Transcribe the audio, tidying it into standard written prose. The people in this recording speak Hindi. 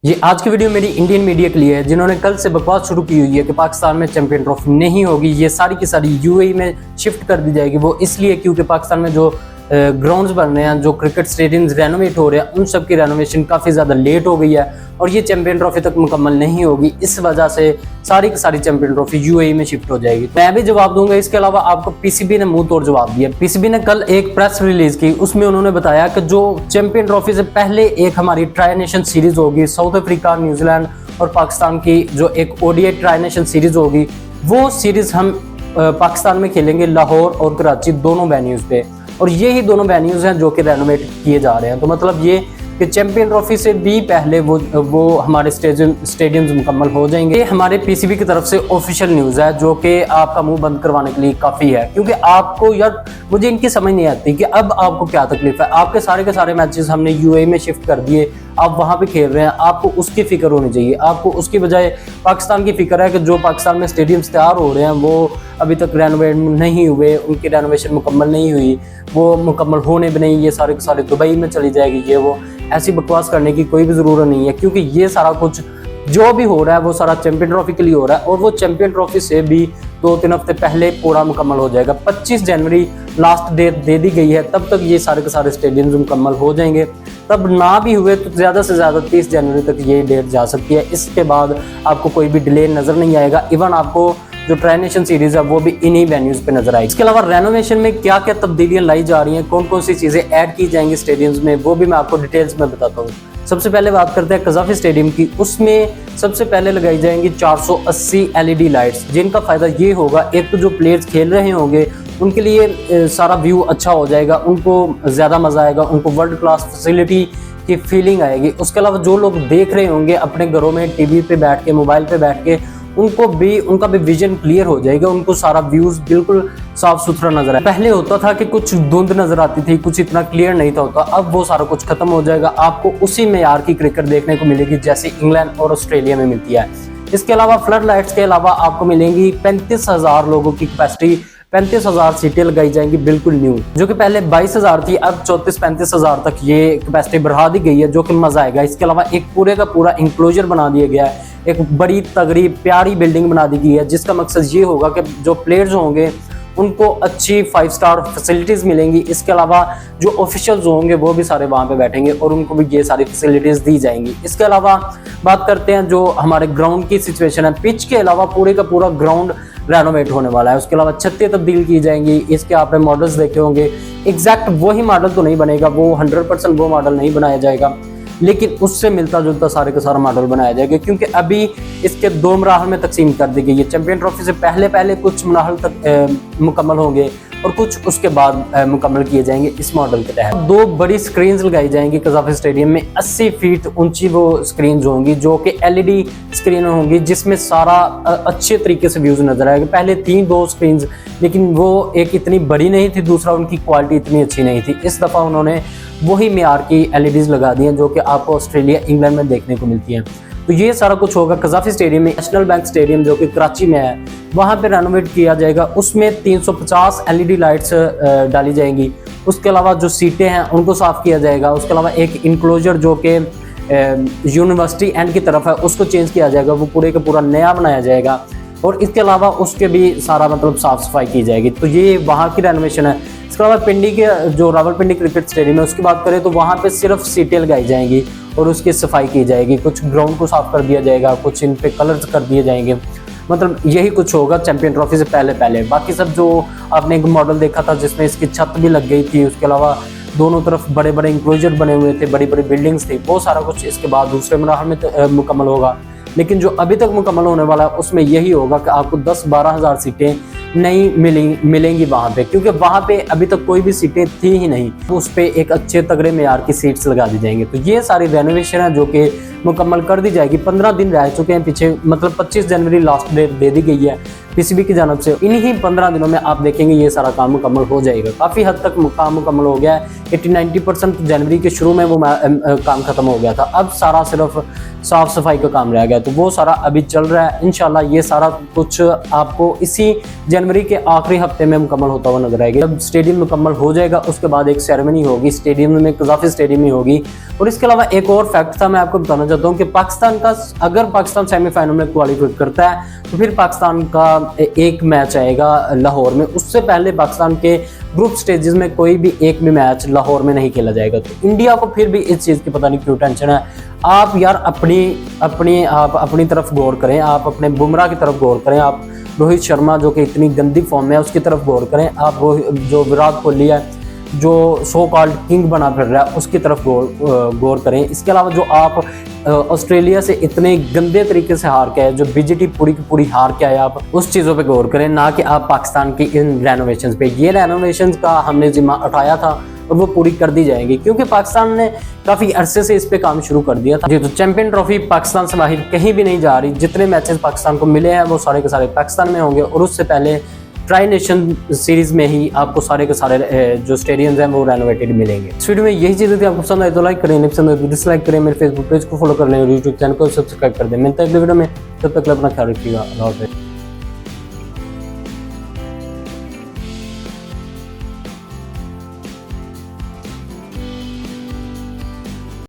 ये आज की वीडियो मेरी इंडियन मीडिया के लिए है जिन्होंने कल से बकवास शुरू की हुई है कि पाकिस्तान में चैंपियन ट्रॉफी नहीं होगी, ये सारी की सारी यूएई में शिफ्ट कर दी जाएगी। वो इसलिए क्योंकि पाकिस्तान में जो ग्राउंड्स बन रहे हैं, जो क्रिकेट स्टेडियम्स रेनोवेट हो रहे हैं, उन सब की रेनोवेशन काफ़ी ज़्यादा लेट हो गई है और ये चैंपियन ट्रॉफी तक मुकम्मल नहीं होगी। इस वजह से सारी की सारी चैंपियन ट्रॉफी यूएई में शिफ्ट हो जाएगी। मैं भी जवाब दूंगा। इसके अलावा आपको पीसीबी ने मुंह तोड़ जवाब दिया। पीसीबी ने कल एक प्रेस रिलीज की, उसमें उन्होंने बताया कि जो चैंपियन ट्रॉफी से पहले एक हमारी ट्राई नेशन सीरीज होगी, साउथ अफ्रीका, न्यूजीलैंड और पाकिस्तान की जो एक ओडीआई ट्राई नेशन सीरीज होगी, वो सीरीज हम पाकिस्तान में खेलेंगे लाहौर और कराची दोनों वेन्यूज पे, और यही दोनों वेन्यूज हैं जो कि रेनोवेट किए जा रहे हैं। तो मतलब ये कि चैंपियन ट्रॉफी से भी पहले वो हमारे स्टेडियम्स मुकम्मल हो जाएंगे। ये हमारे पीसीबी की तरफ से ऑफिशियल न्यूज़ है जो कि आपका मुंह बंद करवाने के लिए काफ़ी है, क्योंकि आपको यार मुझे इनकी समझ नहीं आती कि अब आपको क्या तकलीफ है। आपके सारे के सारे मैचेस हमने यूएई में शिफ्ट कर दिए, आप वहाँ पे खेल रहे हैं, आपको उसकी फिक्र होनी चाहिए। आपको उसकी बजाय पाकिस्तान की फिक्र है कि जो पाकिस्तान में स्टेडियम्स तैयार हो रहे हैं वो अभी तक रेनोवेट नहीं हुए, उनकी रेनोवेशन मुकम्मल नहीं हुई, वो मुकम्मल होने भी नहीं, ये सारे के सारे दुबई में चली जाएगी। ये वो ऐसी बकवास करने की कोई भी ज़रूरत नहीं है, क्योंकि ये सारा कुछ जो भी हो रहा है वो सारा चैंपियन ट्रॉफी के लिए हो रहा है, और वो चैंपियन ट्रॉफी से भी 2-3 हफ्ते पहले पूरा मुकम्मल हो जाएगा। 25 जनवरी लास्ट डेट दे दी गई है, तब तक ये सारे के सारे स्टेडियम्स मुकम्मल हो जाएंगे। तब ना भी हुए तो ज़्यादा से ज़्यादा 30 जनवरी तक ये डेट जा सकती है। इसके बाद आपको कोई भी डिले नज़र नहीं आएगा। इवन आपको जो ट्राई नेशन सीरीज है वो भी इन्हीं वेन्यूज पे नजर आएगी। इसके अलावा रेनोवेशन में क्या क्या तब्दीलियां लाई जा रही हैं, कौन कौन सी चीज़ें ऐड की जाएंगी स्टेडियम्स में, वो भी मैं आपको डिटेल्स में बताता हूँ। सबसे पहले बात करते हैं कज़ाफी स्टेडियम की। उसमें सबसे पहले लगाई जाएंगी 480 एलईडी लाइट्स, जिनका फ़ायदा ये होगा, एक तो जो प्लेयर्स खेल रहे होंगे उनके लिए सारा व्यू अच्छा हो जाएगा, उनको ज़्यादा मज़ा आएगा, उनको वर्ल्ड क्लास फैसिलिटी की फीलिंग आएगी। उसके अलावा जो लोग देख रहे होंगे अपने घरों में टीवी पे बैठ के, मोबाइल पे बैठ के, उनका भी विजन क्लियर हो जाएगा, उनको सारा व्यूज बिल्कुल साफ सुथरा नजर आए। पहले होता था कि कुछ धुंध नजर आती थी, कुछ इतना क्लियर नहीं था होता, अब वो सारा कुछ खत्म हो जाएगा। आपको उसी मेयार की क्रिकेट देखने को मिलेगी जैसे इंग्लैंड और ऑस्ट्रेलिया में मिलती है। इसके अलावा फ्लड लाइट्स के अलावा आपको मिलेंगी 35,000 लोगों की कैपेसिटी, 35,000 सीटें लगाई जाएंगी बिल्कुल न्यू, जो कि पहले 22,000 थी, अब 34-35,000 तक ये कैपेसिटी बढ़ा दी गई है, जो कि मजा आएगा। इसके अलावा एक पूरे का पूरा इंक्लोजर बना दिया गया है, एक बड़ी तगड़ी प्यारी बिल्डिंग बना दी गई है, जिसका मकसद ये होगा कि जो प्लेयर्स होंगे उनको अच्छी 5 स्टार फैसिलिटीज़ मिलेंगी। इसके अलावा जो ऑफिशियल्स होंगे वो भी सारे वहाँ पे बैठेंगे और उनको भी ये सारी फैसिलिटीज़ दी जाएंगी। इसके अलावा बात करते हैं जो हमारे ग्राउंड की सिचुएशन है। पिच के अलावा पूरे का पूरा ग्राउंड रेनोवेट होने वाला है। उसके अलावा छतें तब्दील की जाएंगी। इसके आपने मॉडल्स देखे होंगे, एग्जैक्ट वही मॉडल तो नहीं बनेगा, वो 100% वो मॉडल नहीं बनाया जाएगा, लेकिन उससे मिलता जुलता सारे का सारा मॉडल बनाया जाएगा, क्योंकि अभी इसके 2 मराहल में तकसीम कर दी गई है। चैंपियन ट्रॉफी से पहले कुछ मराहल तक मुकम्मल होंगे और कुछ उसके बाद मुकम्मल किए जाएंगे इस मॉडल के तहत। 2 बड़ी स्क्रीन्स लगाई जाएंगी कज़ाफी स्टेडियम में, 80 फीट ऊंची वो स्क्रीन्स होंगी, जो कि एलईडी स्क्रीन होंगी, जिसमें सारा अच्छे तरीके से व्यूज नजर आएगा। पहले थी 2 स्क्रीन्स, लेकिन वो एक इतनी बड़ी नहीं थी, दूसरा उनकी क्वालिटी इतनी अच्छी नहीं थी। इस दफ़ा उन्होंने वही मेयार की एलईडीज लगा दी हैं जो कि आपको ऑस्ट्रेलिया, इंग्लैंड में देखने को मिलती हैं। तो ये सारा कुछ होगा कज़ाफी स्टेडियम में। नेशनल बैंक स्टेडियम जो कि कराची में है, वहाँ पे रेनोवेट किया जाएगा। उसमें 350 एलईडी लाइट्स डाली जाएंगी। उसके अलावा जो सीटें हैं उनको साफ़ किया जाएगा। उसके अलावा एक इंक्लोजर जो कि यूनिवर्सिटी एंड की तरफ है उसको चेंज किया जाएगा, वो पूरे का पूरा नया बनाया जाएगा, और इसके अलावा उसके भी सारा मतलब साफ़ सफाई की जाएगी। तो ये वहाँ की रेनोवेशन है। इसके अलावा पिंडी के जो रावलपिंडी क्रिकेट स्टेडियम है उसकी बात करें तो वहाँ पे सिर्फ सीटें लगाई जाएंगी और उसकी सफाई की जाएगी। कुछ ग्राउंड को साफ कर दिया जाएगा, कुछ इन पे कलर्स कर दिए जाएंगे। मतलब यही कुछ होगा चैंपियन ट्रॉफी से पहले। बाकी सब जो आपने एक मॉडल देखा था जिसमें इसकी छत भी लग गई थी, उसके अलावा दोनों तरफ बड़े बड़े इंक्लोजर बने हुए थे, बड़ी बड़ी बिल्डिंग्स थी, वो सारा कुछ इसके बाद दूसरे मरहल में मुकम्मल होगा। लेकिन जो अभी तक मुकम्मल होने वाला है उसमें यही होगा कि आपको 10-12 हज़ार सीटें नहीं मिलेंगी वहाँ पे, क्योंकि वहाँ पे अभी तक कोई भी सीटें थी ही नहीं। उस पर एक अच्छे तगड़े मेयार की सीट्स लगा दी जाएंगी। तो ये सारी रेनोवेशन है जो कि मुकम्मल कर दी जाएगी। 15 दिन रह चुके हैं पीछे, मतलब 25 जनवरी लास्ट डेट दे दी गई है। पीसीबी की जानब से इन्हीं 15 दिनों में आप देखेंगे ये सारा काम मुकम्मल हो जाएगा। काफ़ी हद तक काम मुकम्मल हो गया है। 80-90% जनवरी के शुरू में वो काम खत्म हो गया था। अब सारा सिर्फ साफ़ सफाई का काम रह गया, तो वो सारा अभी चल रहा है। इंशाल्लाह ये सारा कुछ आपको इसी जनवरी के आखिरी हफ्ते में मुकम्मल होता हुआ नजर आएगा। जब स्टेडियम मुकम्मल हो जाएगा उसके बाद एक सेरेमनी होगी स्टेडियम में, कज़ाफ़ी स्टेडियम में होगी। और इसके अलावा एक और फैक्ट था मैं आपको बताना चाहता हूँ कि पाकिस्तान का, अगर पाकिस्तान सेमीफाइनल में क्वालिफाई करता है तो फिर पाकिस्तान का एक मैच आएगा लाहौर में। उससे पहले पाकिस्तान के ग्रुप स्टेजेस में कोई भी एक भी मैच लाहौर में नहीं खेला जाएगा। तो इंडिया को फिर भी इस चीज़ की पता नहीं क्यों टेंशन है। आप यार अपनी तरफ गौर करें, आप अपने बुमराह की तरफ गौर करें, आप रोहित शर्मा जो कि इतनी गंदी फॉर्म में है उसकी तरफ गौर करें, आप जो विराट कोहली है जो सो कॉल्ड किंग बना फिर रहा है उसकी तरफ गौर करें। इसके अलावा जो आप ऑस्ट्रेलिया से इतने गंदे तरीके से हार के आए, जो बीजीटी पूरी की पूरी हार के आए, आप उस चीज़ों पे गौर करें, ना कि आप पाकिस्तान की इन रेनोवेशंस पे। ये रेनोवेशंस का हमने जिम्मा उठाया था और वो पूरी कर दी जाएंगी, क्योंकि पाकिस्तान ने काफ़ी अरसे से इस पे काम शुरू कर दिया था। जी, तो चैंपियन ट्रॉफी पाकिस्तान से बाहर कहीं भी नहीं जा रही। जितने मैचेस पाकिस्तान को मिले हैं वो सारे के सारे पाकिस्तान में होंगे, और उससे पहले ट्राई नेशन सीरीज में ही आपको सारे के सारे जो स्टेडियम्स हैं वो रेनोवेटेड मिलेंगे। इस वीडियो में यही चीज़ें थी। आपको पसंद आए तो लाइक करें, नहीं पसंद आए तो डिसलाइक करें। मेरे फेसबुक पेज को फॉलो कर लें और यूट्यूब चैनल को सब्सक्राइब कर दें। मिलते हैं अगले वीडियो में, तब तक अपना ख्याल रखिएगा। अल्लाह हाफ़िज़।